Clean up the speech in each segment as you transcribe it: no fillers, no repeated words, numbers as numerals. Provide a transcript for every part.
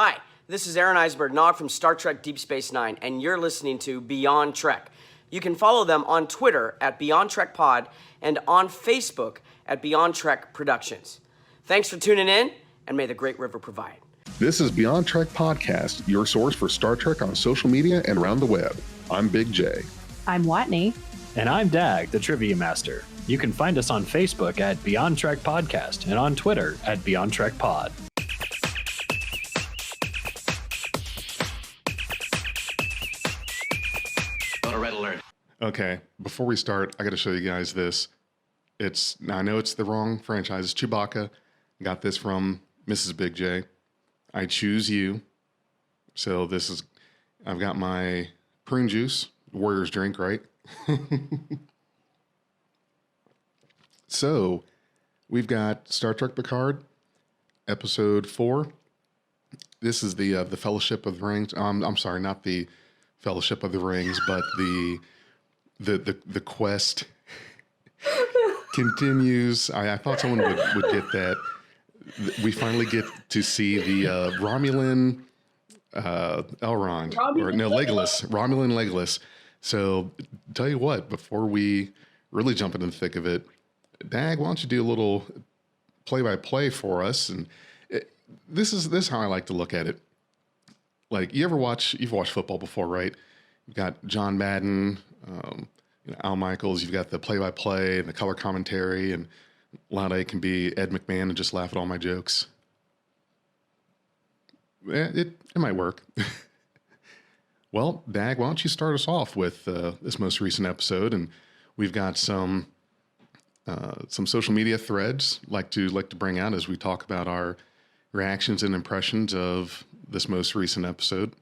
Hi, this is Aaron Eisberg Nog from Star Trek Deep Space Nine, and you're listening to Beyond Trek. You can follow them on Twitter at Beyond Trek Pod and on Facebook at Beyond Trek Productions. Thanks for tuning in, and may the Great River provide. This is Beyond Trek Podcast, your source for Star Trek on social media and around the web. I'm Big J. I'm Watney. And I'm Dag, the Trivia Master. You can find us on Facebook at Beyond Trek Podcast and on Twitter at Beyond Trek Pod. Red alert. Okay, before we start, I got to show you guys this. Now I know it's the wrong franchise. It's Chewbacca. Got this from Mrs. Big J. I choose you. So I've got my prune juice, Warrior's drink, right? So, we've got Star Trek Picard, Episode 4. This is the Fellowship of the Rings. I'm sorry, not the Fellowship of the Rings, but the quest continues. I thought someone would get that. We finally get to see the Romulan Elrond, Legolas. Romulan Legolas. So, tell you what, before we really jump into the thick of it, Dag, why don't you do a little play-by-play for us? And this is how I like to look at it. Like, you've watched football before, right? You've got John Madden, Al Michaels. You've got the play-by-play and the color commentary, and a lot of it can be Ed McMahon and just laugh at all my jokes. It might work. Well, Dag, why don't you start us off with this most recent episode? And we've got some social media threads like to bring out as we talk about our reactions and impressions of this most recent episode.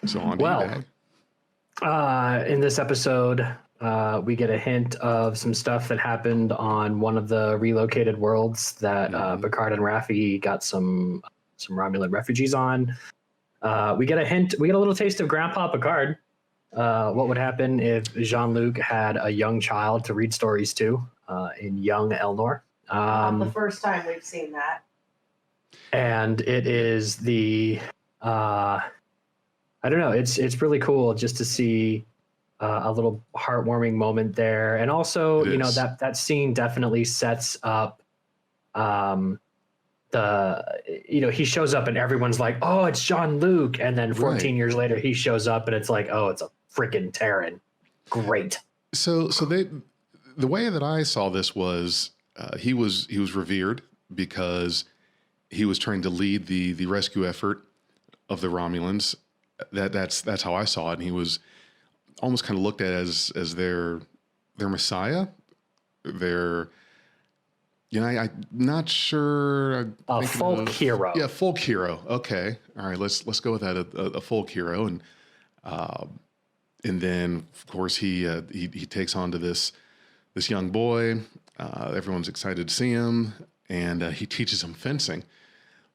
So on to you, Dag. In this episode, we get a hint of some stuff that happened on one of the relocated worlds that Picard and Raffi got some Romulan refugees on. We get a little taste of Grandpa Picard. What would happen if Jean-Luc had a young child to read stories to in young Elnor? The first time we've seen that. And it is I don't know, it's really cool just to see a little heartwarming moment there. And also, that scene definitely sets up he shows up and everyone's like, oh, it's Jean-Luc. And then 14 years later, he shows up and it's like, oh, it's a freaking Terran. Great. So the way that I saw this was he was revered because he was trying to lead the rescue effort of the Romulans. That's how I saw it. And he was almost kind of looked at as their messiah. I'm not sure. A folk hero. Yeah, folk hero. Okay, all right. Let's go with that. A folk hero, and then of course he takes on to this young boy. Everyone's excited to see him, and he teaches him fencing,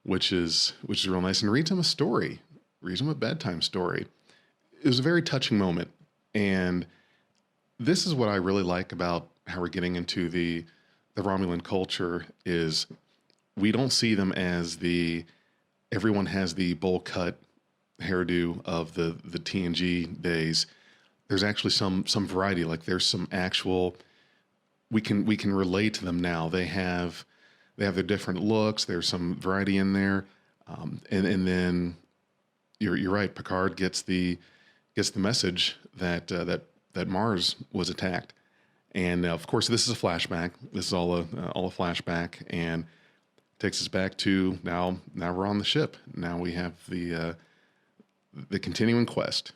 which is real nice, and reads him a story. Reads him a bedtime story. It was a very touching moment, and this is what I really like about how we're getting into the Romulan culture is we don't see them as everyone has the bowl cut hairdo of the TNG days. There's actually some variety. Like there's some actual, we can relate to them now. They have their different looks. There's some variety in there. And then you're right. Picard gets the message that Mars was attacked. And of course, this is a flashback. This is all a flashback, and takes us back to now. Now we're on the ship. Now we have the continuing quest.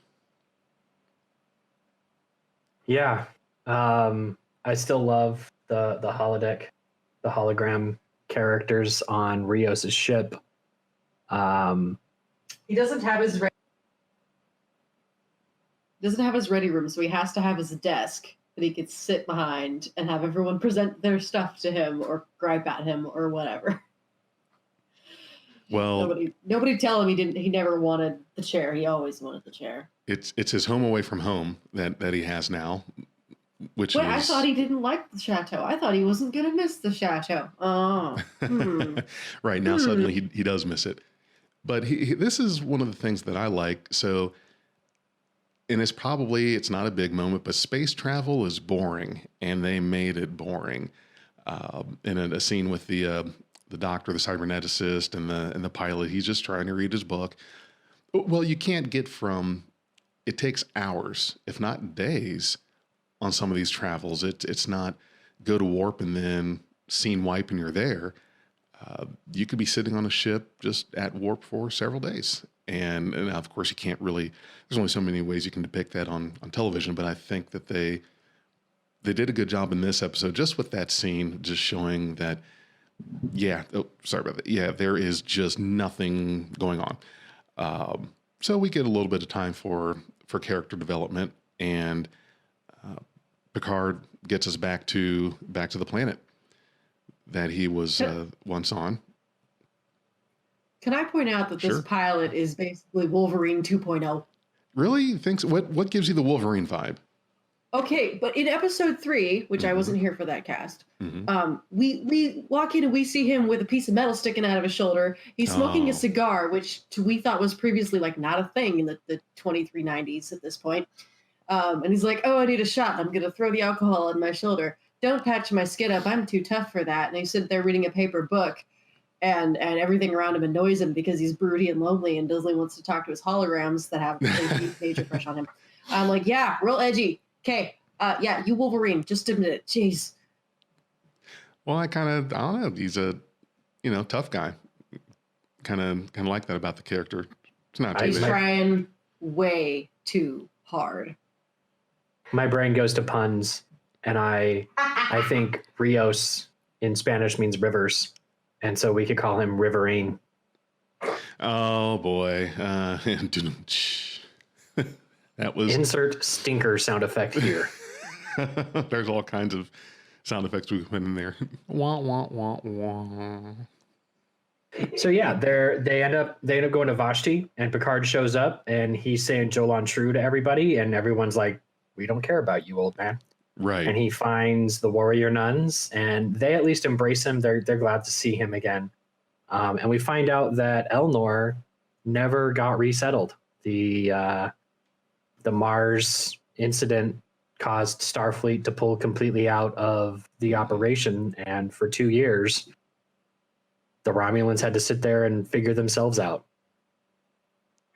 Yeah, I still love the holodeck, the hologram characters on Rios's ship. He doesn't have his ready room, so he has to have his desk that he could sit behind and have everyone present their stuff to him or gripe at him or whatever. Well, nobody tell him he never wanted the chair. He always wanted the chair. It's his home away from home that he has now. which Wait, is... I thought he didn't like the chateau. I thought he wasn't going to miss the chateau. Oh. Right now, suddenly he does miss it. But this is one of the things that I like. So, and it's not a big moment, but space travel is boring, and they made it boring. In a scene with the doctor, the cyberneticist, and the pilot, he's just trying to read his book. Well, you can't get from... It takes hours, if not days, on some of these travels. It's not go to warp and then scene wipe and you're there. You could be sitting on a ship just at warp for several days. And of course you can't really, there's only so many ways you can depict that on television, but I think that they did a good job in this episode, just with that scene, just showing that, sorry about that. Yeah, there is just nothing going on. So we get a little bit of time for character development, and Picard gets us back to the planet that he was once on. Can I point out that this pilot is basically Wolverine 2.0? Really? Thinks what gives you the Wolverine vibe? Okay, but in episode 3, which I wasn't here for that cast, we walk in and we see him with a piece of metal sticking out of his shoulder. He's smoking a cigar, which we thought was previously like not a thing in the 2390s at this point. And he's like, "Oh, I need a shot. I'm going to throw the alcohol on my shoulder. Don't patch my skin up. I'm too tough for that." And he's sitting there reading a paper book, and everything around him annoys him because he's broody and lonely and Disney wants to talk to his holograms that have a major crush on him. I'm like, yeah, real edgy. Okay, yeah, you Wolverine. Just admit it. Jeez. Well, I don't know. He's a, tough guy. Kind of like that about the character. It's not too He's bad. trying way too hard. My brain goes to puns, and I think Rios in Spanish means rivers, and so we could call him Riverine. Oh boy. That was... Insert stinker sound effect here. There's all kinds of sound effects we put in there. Wah, wah, wah, wah. So yeah, they end up going to Vashti, and Picard shows up, and he's saying Jolan True to everybody, and everyone's like, "We don't care about you, old man." Right. And he finds the warrior nuns, and they at least embrace him. They're glad to see him again. And we find out that Elnor never got resettled. The Mars incident caused Starfleet to pull completely out of the operation, and for 2 years, the Romulans had to sit there and figure themselves out.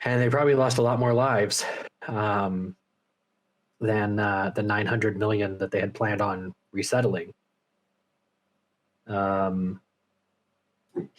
And they probably lost a lot more lives than the 900 million that they had planned on resettling. He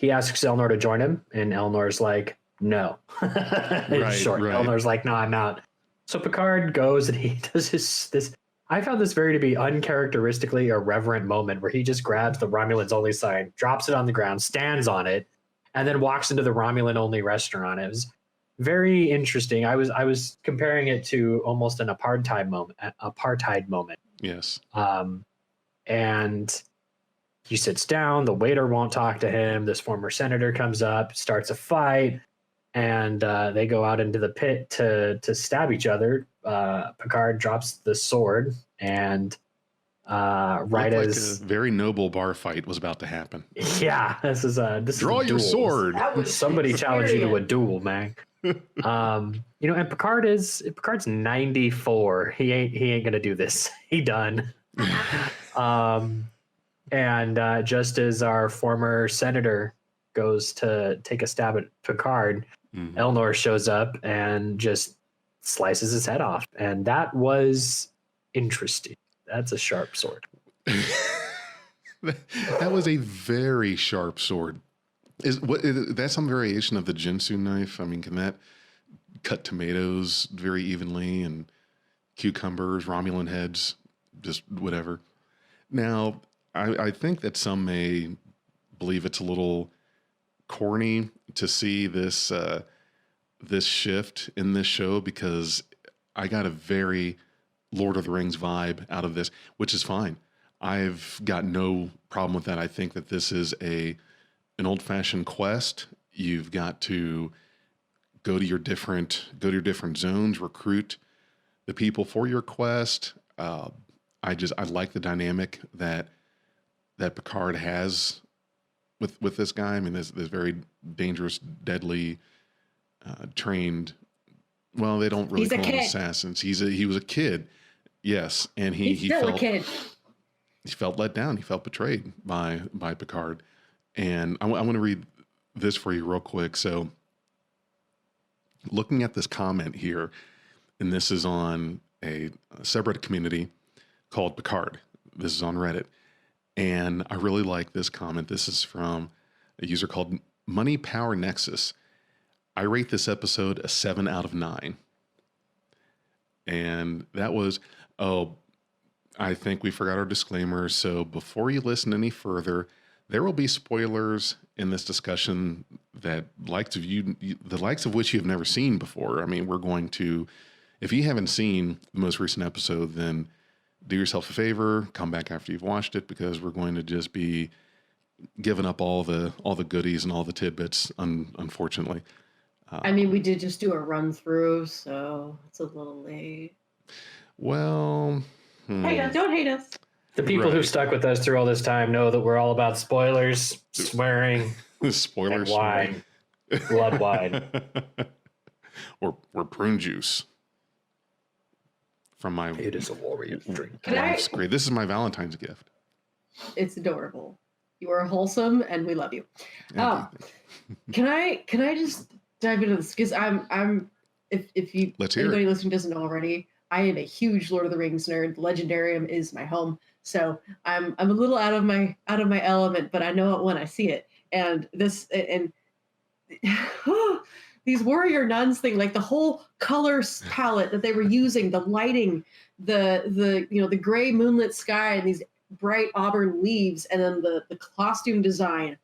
asks Elnor to join him, and Elnor's like, "No." In short, Elnor's like, "No, I'm out." So Picard goes and he does this. I found this to be uncharacteristically irreverent moment where he just grabs the Romulans only sign, drops it on the ground, stands on it, and then walks into the Romulan only restaurant. It was very interesting. I was comparing it to almost an apartheid moment. Yes. And he sits down. The waiter won't talk to him. This former senator comes up, starts a fight, and they go out into the pit to stab each other. Picard drops the sword, and as a very noble bar fight was about to happen. Yeah, this is Draw your sword. Somebody challenge you to a duel, man. And Picard's 94. He ain't gonna do this. He done. And just as our former senator goes to take a stab at Picard, Elnor shows up and just slices his head off, and that was interesting. That's a sharp sword. That was a very sharp sword. Is that some variation of the Jinsu knife? I mean, can that cut tomatoes very evenly and cucumbers, Romulan heads, just whatever? Now, I think that some may believe it's a little corny to see this this shift in this show, because I got a very Lord of the Rings vibe out of this, which is fine. I've got no problem with that. I think that this is an old-fashioned quest. You've got to go to your different zones, recruit the people for your quest. I like the dynamic that Picard has with this guy. I mean, this very dangerous, deadly, trained. Well, they don't really He's a call him kid. assassins. He was a kid, yes, and He's he still felt a kid. he felt let down. He felt betrayed by Picard. And I want to read this for you real quick. So, looking at this comment here, and this is on a subreddit community called Picard. This is on Reddit. And I really like this comment. This is from a user called Money Power Nexus. I rate this episode a 7 out of 9. And that was, I think we forgot our disclaimer. So before you listen any further, there will be spoilers in this discussion that the likes of which you've never seen before. I mean, we're going to, if you haven't seen the most recent episode, then do yourself a favor, come back after you've watched it, because we're going to just be giving up all the goodies and all the tidbits, unfortunately. I mean, we did just do a run through, so it's a little late. Well, Hate us, don't hate us. The people who stuck with us through all this time know that we're all about spoilers, swearing, spoilers, and wine, blood wine. or prune juice. From my It is a warrior's drink. wife's great. This is my Valentine's gift. It's adorable. You are wholesome, and we love you. Yeah. Can I just dive into this? Because if you Let's hear anybody it. listening doesn't know already, I am a huge Lord of the Rings nerd. The Legendarium is my home, so I'm a little out of my element, but I know it when I see it. And this and these warrior nuns thing, like the whole color palette that they were using, the lighting, the gray moonlit sky and these bright auburn leaves, and then the costume design,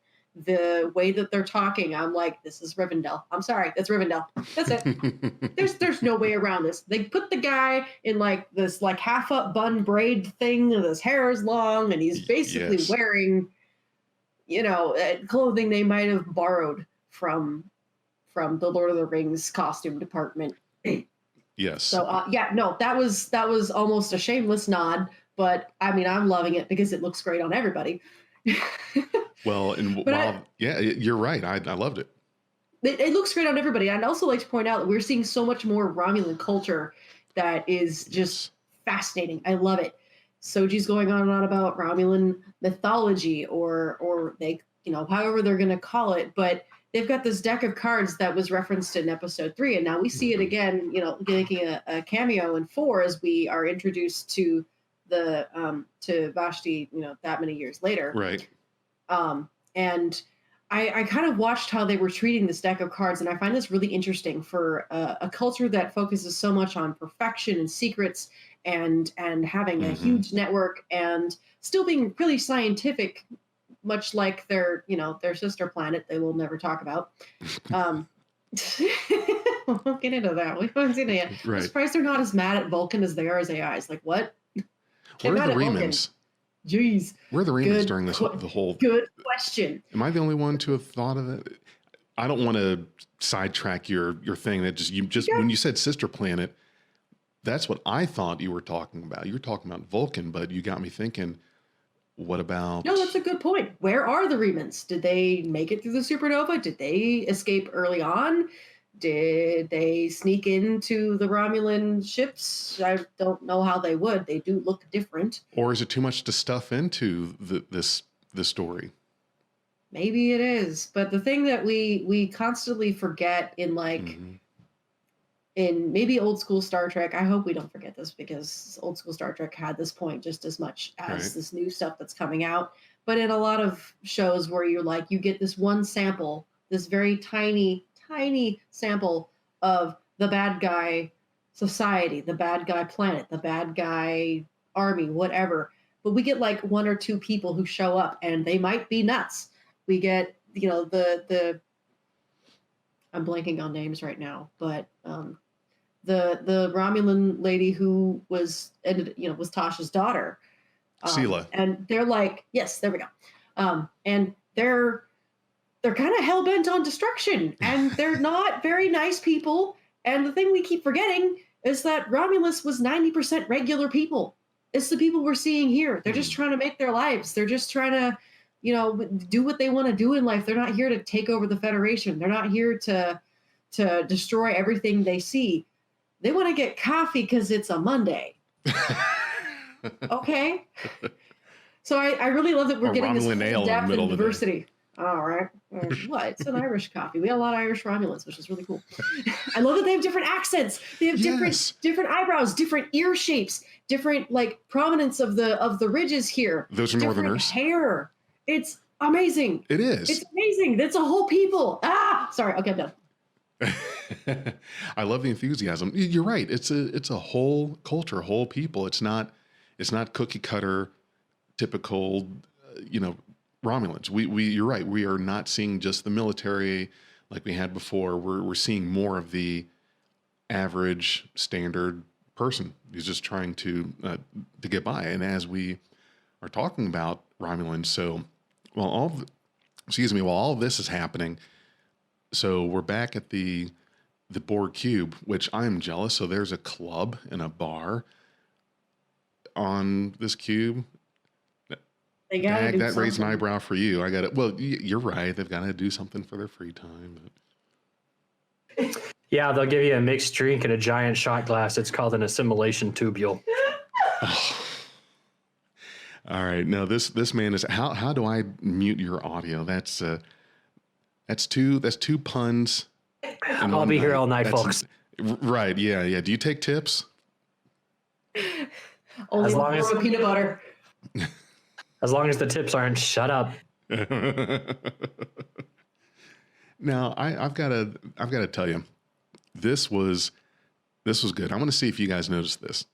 the way that they're talking, I'm like, this is Rivendell. I'm sorry, that's Rivendell. That's it. There's no way around this. They put the guy in like this like half up bun braid thing, and his hair is long, and he's basically wearing, clothing they might have borrowed from the Lord of the Rings costume department. Yes. So that was almost a shameless nod, but I mean, I'm loving it because it looks great on everybody. Well, and you're right. I loved it. It looks great on everybody. I'd also like to point out that we're seeing so much more Romulan culture that is just fascinating. I love it. Soji's going on and on about Romulan mythology, or they, however they're going to call it, but they've got this deck of cards that was referenced in episode 3, and now we see it again, making a cameo in 4 as we are introduced to to Vashti, that many years later. Right. And I kind of watched how they were treating this deck of cards, and I find this really interesting for a culture that focuses so much on perfection and secrets and having a huge network and still being really scientific, much like their sister planet they will never talk about. We'll get into that. We haven't seen it yet. Right. I'm surprised they're not as mad at Vulcan as they are as AIs. Like, what? Where are the Remans? Jeez. Where are the Remans during the whole? Good question. Am I the only one to have thought of it? I don't want to sidetrack your thing. That when you said sister planet, that's what I thought you were talking about. You were talking about Vulcan, but you got me thinking. What about? No, that's a good point. Where are the Remans? Did they make it through the supernova? Did they escape early on? Did they sneak into the Romulan ships? I don't know how they would. They do look different. Or is it too much to stuff into this story? Maybe it is. But the thing that we constantly forget in in maybe old school Star Trek, I hope we don't forget this because old school Star Trek had this point just as much as this new stuff that's coming out. But in a lot of shows where you get this one sample, this very tiny sample of the bad guy society, the bad guy planet, the bad guy army, whatever. But we get like 1 or 2 people who show up and they might be nuts. We get, the I'm blanking on names right now, but the Romulan lady who was Tasha's daughter. Sela. And they're like, yes, there we go. And they're kind of hell-bent on destruction, and they're not very nice people. And the thing we keep forgetting is that Romulus was 90% regular people. It's the people we're seeing here. They're just trying to make their lives. They're just trying to, do what they want to do in life. They're not here to take over the Federation. They're not here to destroy everything they see. They want to get coffee because it's a Monday. Okay. So I really love that we're getting this depth and diversity. All right. What? It's an Irish coffee. We have a lot of Irish Romulans, which is really cool. I love that they have different accents. They have different eyebrows, different ear shapes, different prominence of the ridges here. Those are Northerners. Hair. It's amazing. It is. It's amazing. That's a whole people. Sorry. Okay, I'm done. I love the enthusiasm. You're right. It's a whole culture, whole people. It's not cookie cutter, typical, Romulans. You're right. We are not seeing just the military like we had before. We're seeing more of the average standard person who's just trying to get by. And as we are talking about Romulans, so while all of this is happening, so we're back at the Borg cube, which I am jealous. So there's a club and a bar on this cube. That raised an eyebrow for you. I got it. Well, you're right. They've got to do something for their free time. Yeah, they'll give you a mixed drink in a giant shot glass. It's called an assimilation tubule. Oh. All right. No, this man is. How do I mute your audio? That's two puns. I'll be here all night, folks. Right. Yeah. Do you take tips? Only as long as peanut butter. As long as the tips aren't shut up. Now, I've got to tell you, this was good. I want to see if you guys noticed this.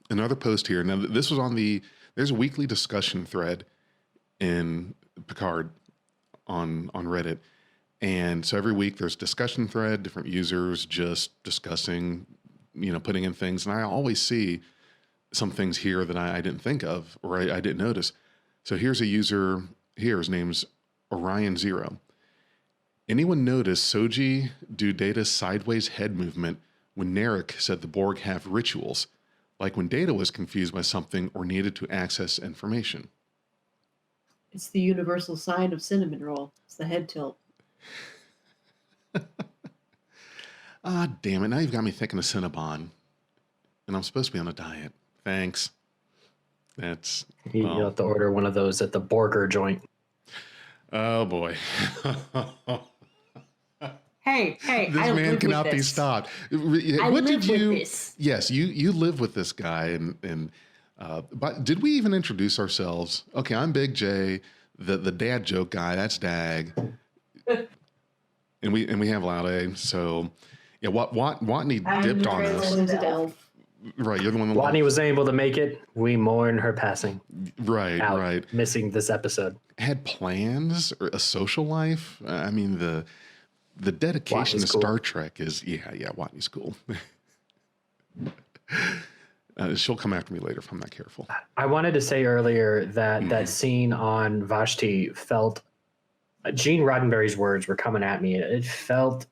Another post here. Now, this was there's a weekly discussion thread in Picard on Reddit. And so every week there's a discussion thread, different users just discussing, putting in things. And I always see some things here that I didn't think of or I didn't notice. So here's a user here. His name's Orion0. Anyone notice Soji do Data's sideways head movement when Narek said the Borg have rituals, like when Data was confused by something or needed to access information? It's the universal sign of cinnamon roll. It's the head tilt. Damn it. Now you've got me thinking of Cinnabon. And I'm supposed to be on a diet. Thanks. You'll have to order one of those at the Borger joint. Oh boy. Hey, this man cannot be stopped. What did you? With this. Yes, you live with this guy, but did we even introduce ourselves? Okay, I'm Big J, the dad joke guy. That's Dag, and we have Loud A. So yeah, Watney dipped on us. Right, you're the one. Watney was able to make it. We mourn her passing. Right. Missing this episode. Had plans or a social life. I mean the dedication to Star Trek is Watney's cool. She'll come after me later if I'm not careful. I wanted to say earlier that that scene on Vashti felt. Gene Roddenberry's words were coming at me. It felt,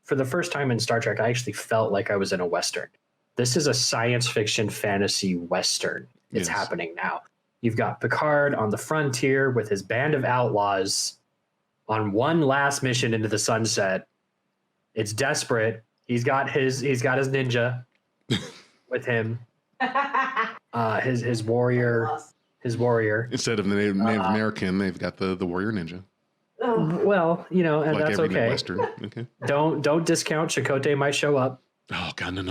for the first time in Star Trek, I actually felt like I was in a Western. This is a science fiction fantasy Western. It's happening now. You've got Picard on the frontier with his band of outlaws on one last mission into the sunset. It's desperate. He's got his ninja with him. His warrior. Instead of the Native American, they've got the warrior ninja. Well, and like that's okay. Western. Okay. Don't discount Chakotay might show up. Oh God, no.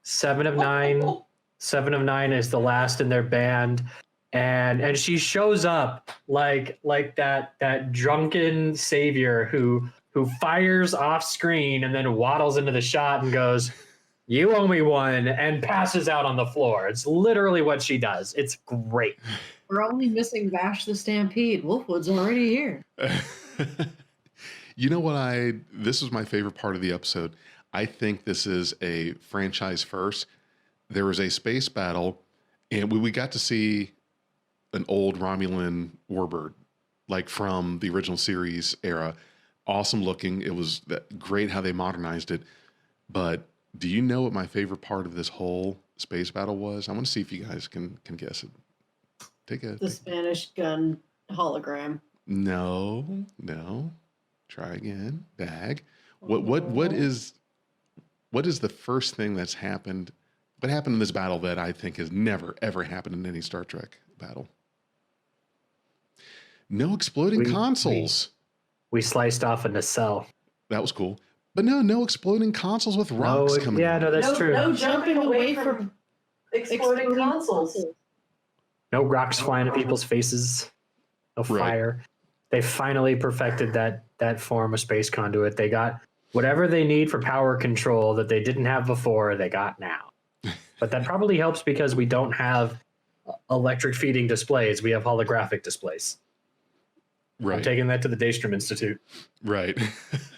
7 of 9. 7 of 9 is the last in their band, and she shows up like that drunken savior who fires off screen and then waddles into the shot and goes, "You owe me one," and passes out on the floor. It's literally what she does. It's great. We're only missing Vash the Stampede. Wolfwood's already here. You know what? This was my favorite part of the episode. I think this is a franchise first. There was a space battle, and we got to see an old Romulan warbird, like from the original series era. Awesome looking. It was great how they modernized it. But do you know what my favorite part of this whole space battle was? I want to see if you guys can guess it. The Spanish gun hologram. No. Try again. Bag. What is the first thing that's happened? What happened in this battle that I think has never ever happened in any Star Trek battle? No exploding consoles. We sliced off a nacelle. That was cool. But no exploding consoles with rocks coming out. Yeah, no, that's true. No jumping away from exploding consoles. No rocks flying at people's faces. No fire. They finally perfected that form of space conduit. They got whatever they need for power control that they didn't have before, they got now. But that probably helps because we don't have electric feeding displays. We have holographic displays. Right. I'm taking that to the Daystrom Institute. Right.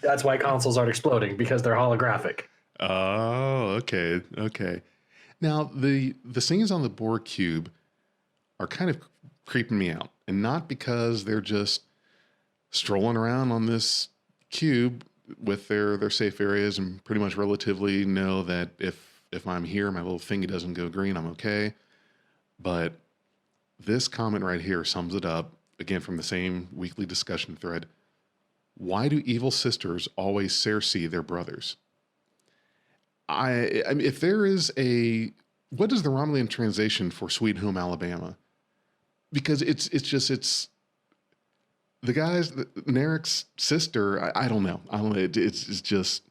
That's why consoles aren't exploding, because they're holographic. Oh, okay. Now, the scenes on the Borg cube are kind of creeping me out. And not because they're just strolling around on this cube with their safe areas and pretty much relatively know that if I'm here, my little thingy doesn't go green, I'm okay. But this comment right here sums it up, again, from the same weekly discussion thread. Why do evil sisters always Cersei their brothers? I mean, if there is what is the Romulan translation for Sweet Home Alabama? Because it's the guys, Narek's sister. I don't know. It's just.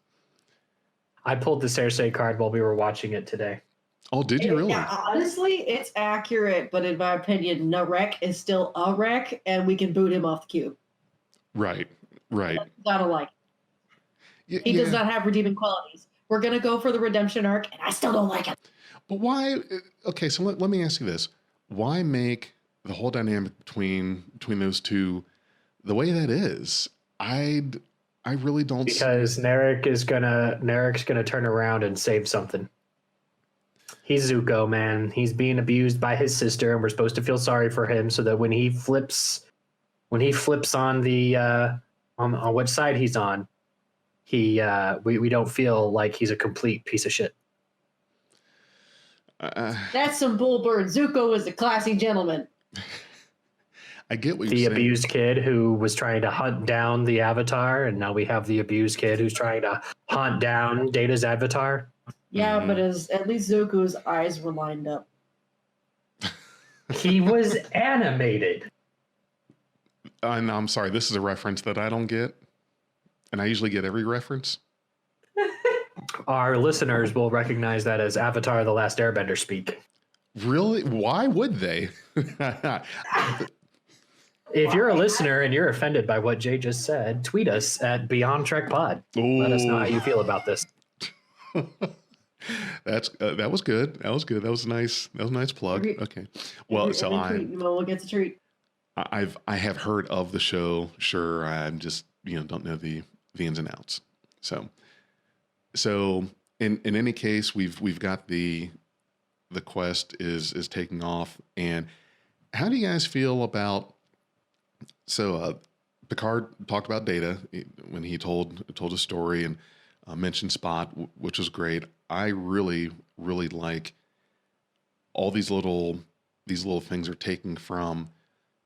I pulled the Cersei card while we were watching it today. Oh, did you really? Yeah, honestly, it's accurate, but in my opinion, Narek is still a wreck, and we can boot him off the cube. Right. I don't like it. He does not have redeeming qualities. We're going to go for the redemption arc, and I still don't like it. But why? Okay, so let me ask you this. Why make the whole dynamic between those two the way that is? I really don't. Because Narek's gonna turn around and save something. He's Zuko, man. He's being abused by his sister, and we're supposed to feel sorry for him, so that when he flips on the on which side he's on, we don't feel like he's a complete piece of shit. That's some bullbird. Zuko is a classy gentleman. I get what you're the saying. abused kid who was trying to hunt down the Avatar, and now we have the abused kid who's trying to hunt down Data's Avatar. Yeah, but at least Zuko's eyes were lined up. He was animated. And I'm sorry, this is a reference that I don't get, and I usually get every reference. Our listeners will recognize that as Avatar: The Last Airbender speak. Really? Why would they? If you're a listener and you're offended by what Jay just said, tweet us at Beyond Trek Pod. Let us know how you feel about this. That was good. That was good. That was a nice plug. Okay. Well, so Mo gets a treat. I have heard of the show. Sure, I'm just don't know the ins and outs. So in any case, we've got the quest is taking off. And how do you guys feel about? So Picard talked about Data when he told a story and mentioned Spot, which was great. I really like all these little things are taking from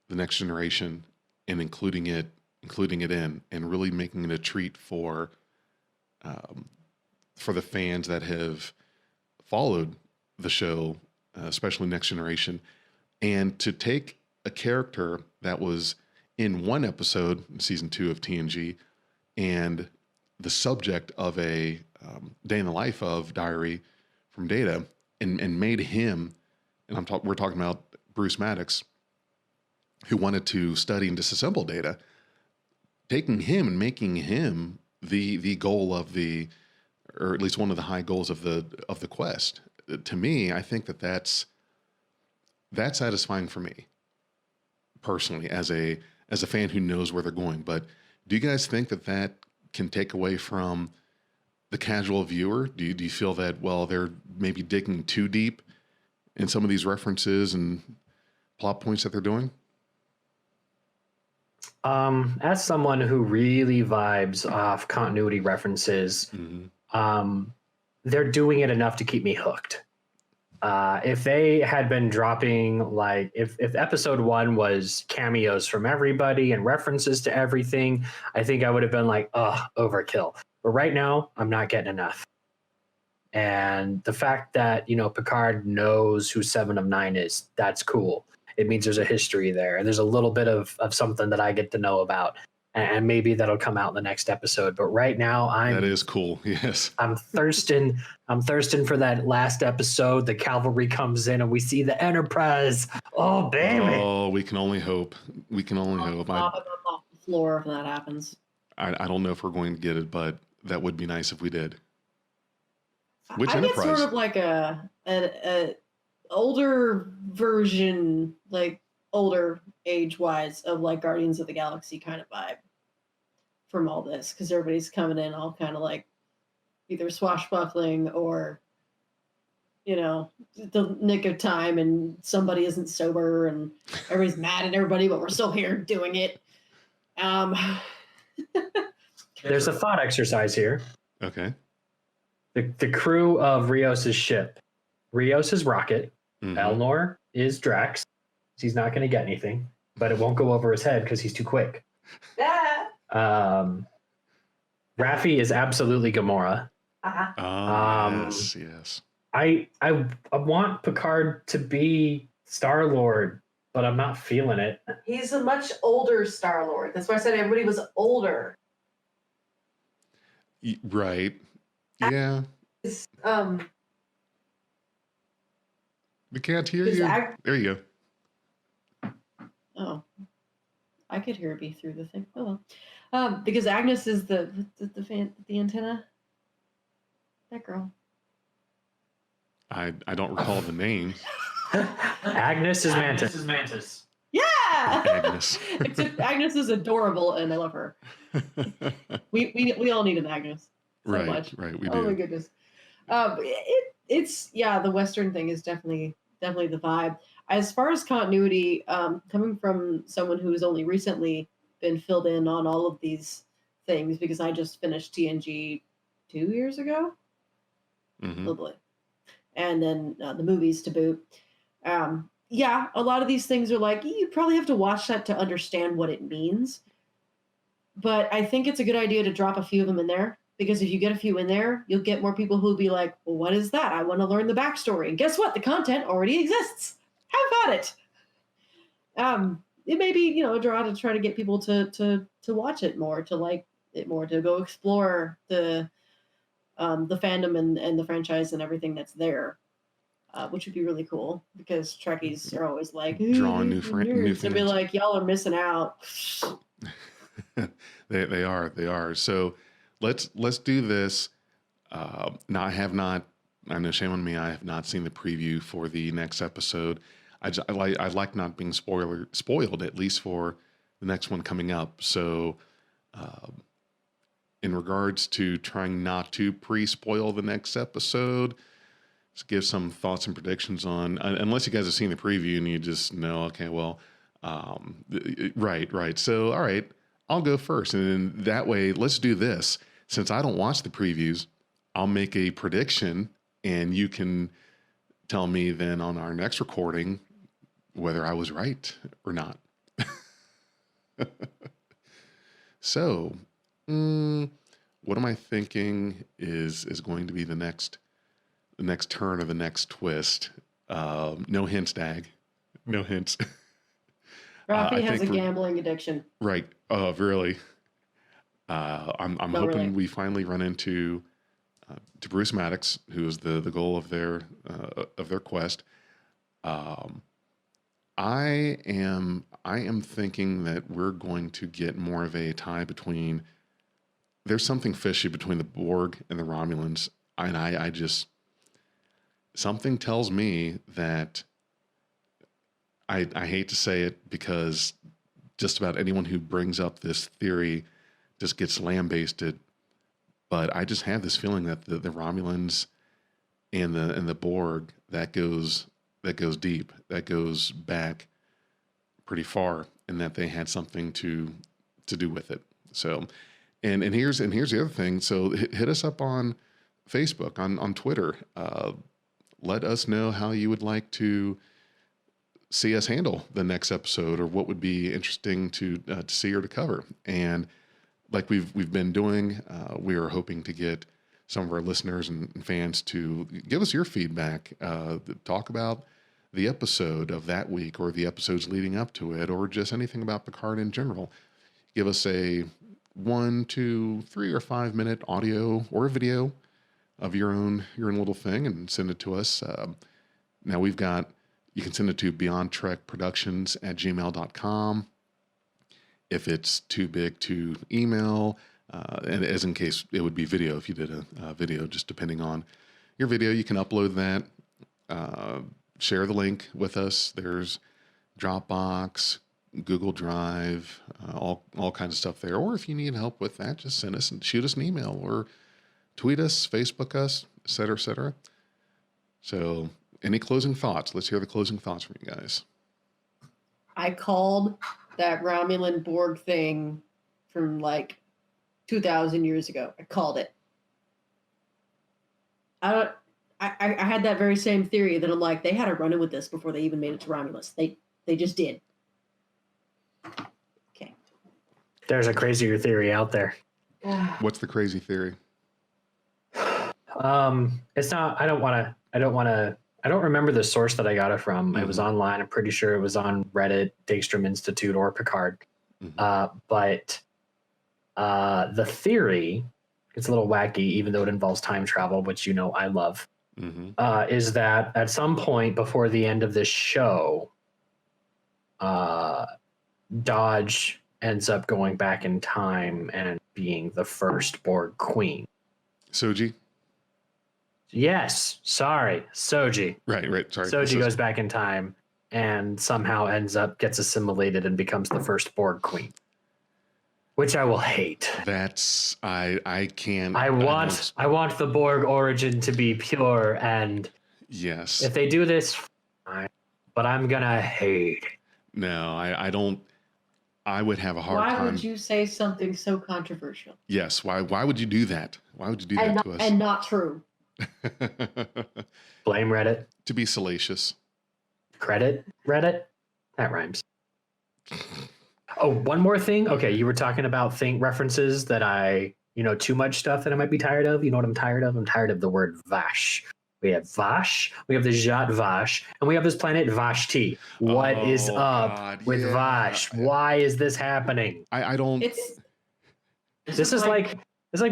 the Next Generation and including it in and really making it a treat for the fans that have followed the show, especially Next Generation, and to take a character that was in one episode, season 2 of TNG, and the subject of a day in the life of diary from Data, and made him, and we're talking about Bruce Maddox, who wanted to study and disassemble Data, taking him and making him the goal of or at least one of the high goals of the quest. To me, I think that's satisfying for me personally as a fan who knows where they're going. But do you guys think that can take away from the casual viewer? Do you feel that, well, they're maybe digging too deep in some of these references and plot points that they're doing? As someone who really vibes off continuity references, they're doing it enough to keep me hooked. If they had been dropping like if episode 1 was cameos from everybody and references to everything, I think I would have been like, oh, overkill. But right now, I'm not getting enough. And the fact that, Picard knows who 7 of 9 is, that's cool. It means there's a history there. And there's a little bit of something that I get to know about. And maybe that'll come out in the next episode. But right now, that is cool. Yes. I'm thirsting for that last episode. The cavalry comes in and we see the Enterprise. Oh, baby. Oh, we can only hope. We can only hope. I'm off the floor if that happens. I don't know if we're going to get it, but that would be nice if we did. Which I Enterprise? get sort of like a older version, like older age-wise, of like Guardians of the Galaxy kind of vibe from all this, because everybody's coming in all kind of like either swashbuckling or, the nick of time, and somebody isn't sober, and everybody's mad at everybody, but we're still here doing it. There's a thought exercise here. Okay. The crew of Rios' ship. Rios is Rocket. Mm-hmm. Elnor is Drax. He's not going to get anything, but it won't go over his head because he's too quick. Raffi is absolutely Gamora. Yes. I want Picard to be Star-Lord, but I'm not feeling it. He's a much older Star-Lord. That's why I said everybody was older. Right. Yeah. We can't hear you. There you go. Oh, I could hear it be through the thing. Oh well, because Agnes is the antenna. That girl. I don't recall the name. Agnes is Mantis. Yeah. Agnes. Agnes is adorable, and I love her. We all need an Agnes. So right. much. Right. We Oh do. my goodness. It's the Western thing is definitely the vibe. As far as continuity, coming from someone who's only recently been filled in on all of these things, because I just finished TNG 2 years ago, probably, and then the movies to boot. A lot of these things are like, you probably have to watch that to understand what it means. But I think it's a good idea to drop a few of them in there, because if you get a few in there, you'll get more people who'll be like, well, what is that? I want to learn the backstory. And guess what? The content already exists. How about it? It may be, a draw to try to get people to watch it more, to like it more, to go explore the fandom and the franchise and everything that's there, which would be really cool, because Trekkies are always like, drawing new fans. To be like, y'all are missing out. They are. So let's do this. Now I know, shame on me, I have not seen the preview for the next episode. I like not being spoiled, at least for the next one coming up. So, in regards to trying not to pre-spoil the next episode, let's give some thoughts and predictions on, unless you guys have seen the preview and you just know, okay, well, right. So, all right, I'll go first. And then that way, let's do this. Since I don't watch the previews, I'll make a prediction, and you can tell me then on our next recording whether I was right or not. So, what am I thinking is going to be the next turn or the next twist? No hints, Dag. No hints. Rafi has a gambling addiction. Right. Oh, really? I'm hoping really. we finally run into Bruce Maddox, who is the goal of their quest. I am thinking that we're going to get more of a tie between. There's something fishy between the Borg and the Romulans, and I just, something tells me that. I hate to say it, because just about anyone who brings up this theory just gets lambasted, but I just have this feeling that the Romulans and the Borg, that goes deep, that goes back pretty far, and that they had something to do with it. So, and here's the other thing. So hit us up on Facebook, on Twitter. let us know how you would like to see us handle the next episode, or what would be interesting to see or to cover. And like we've been doing, we are hoping to get some of our listeners and fans to give us your feedback, talk about the episode of that week or the episodes leading up to it, or just anything about Picard in general. Give us a 1, 2, 3, or 5 minute audio or video of your own little thing and send it to us. Now you can send it to beyondtrekproductions@gmail.com. If it's too big to email, and as in case it would be video, if you did a video, just depending on your video, you can upload that, share the link with us. There's Dropbox, Google Drive, all kinds of stuff there. Or if you need help with that, just send us and shoot us an email or tweet us, Facebook us, et cetera, et cetera. So any closing thoughts? Let's hear the closing thoughts from you guys. I called that Romulan Borg thing from like 2,000 years ago. I called it. I had that very same theory that I'm like, they had a run-in with this before they even made it to Romulus. They just did. Okay. There's a crazier theory out there. What's the crazy theory? It's not. I don't remember the source that I got it from. It was online. I'm pretty sure it was on Reddit, Dagstrom Institute, or Picard. But the theory, it's a little wacky, even though it involves time travel, which I love, is that at some point before the end of this show, Dodge ends up going back in time and being the first Borg queen. Soji? Yes, sorry, Soji. Right, sorry. Soji goes back in time and somehow gets assimilated and becomes the first Borg queen, which I will hate. That's I can't. I want the Borg origin to be pure, and yes, if they do this, fine, but I'm gonna hate it. No, I don't. I would have a hard time. Why would you say something so controversial? Yes, why would you do that? Why would you do that to us? And not true. Blame Reddit. To be salacious. Credit Reddit? That rhymes. Oh, one more thing. Okay, you were talking about references that too much stuff that I might be tired of. You know what I'm tired of? I'm tired of the word Vash. We have Vash, we have the Zhat Vash, and we have this planet Vashti. What is up with Vash? Why is this happening? I don't... This is like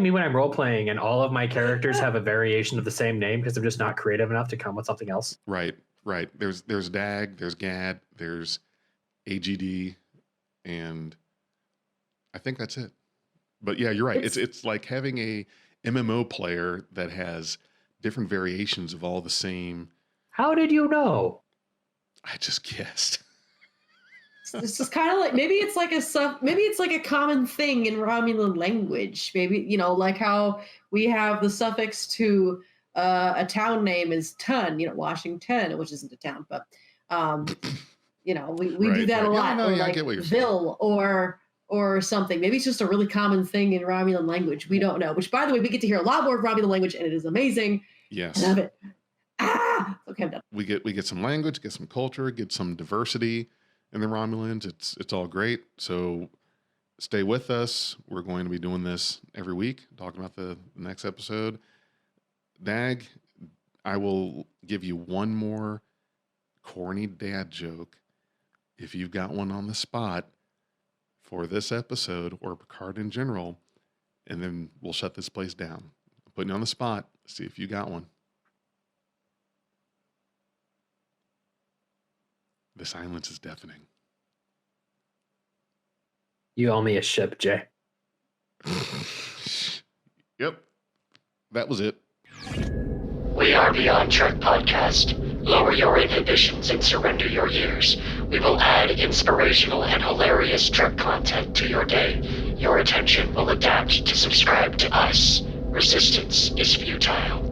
me when I'm role playing and all of my characters have a variation of the same name because I'm just not creative enough to come with something else. Right. There's Dag, there's Gad, there's AGD, and I think that's it. But yeah, you're right. It's like having a MMO player that has different variations of all the same. How did you know? I just guessed. This is kind of like, maybe it's like a common thing in Romulan language. Maybe, like how we have the suffix to a town name is ton, Washington, which isn't a town, but we do that a lot. Or like Ville or something. Maybe it's just a really common thing in Romulan language. We don't know. Which, by the way, we get to hear a lot more of Romulan language, and it is amazing. Yes. I love it. Okay, I'm done. We get some language, get some culture, get some diversity in the Romulans. It's all great. So stay with us. We're going to be doing this every week, talking about the next episode. Dag, I will give you one more corny dad joke if you've got one on the spot for this episode or Picard in general, and then we'll shut this place down. I'm putting you on the spot. See if you got one. The silence is deafening. You owe me a ship, Jay. Yep. That was it. We are Beyond Trek Podcast. Lower your inhibitions and surrender your years. We will add inspirational and hilarious Trek content to your day. Your attention will adapt to subscribe to us. Resistance is futile.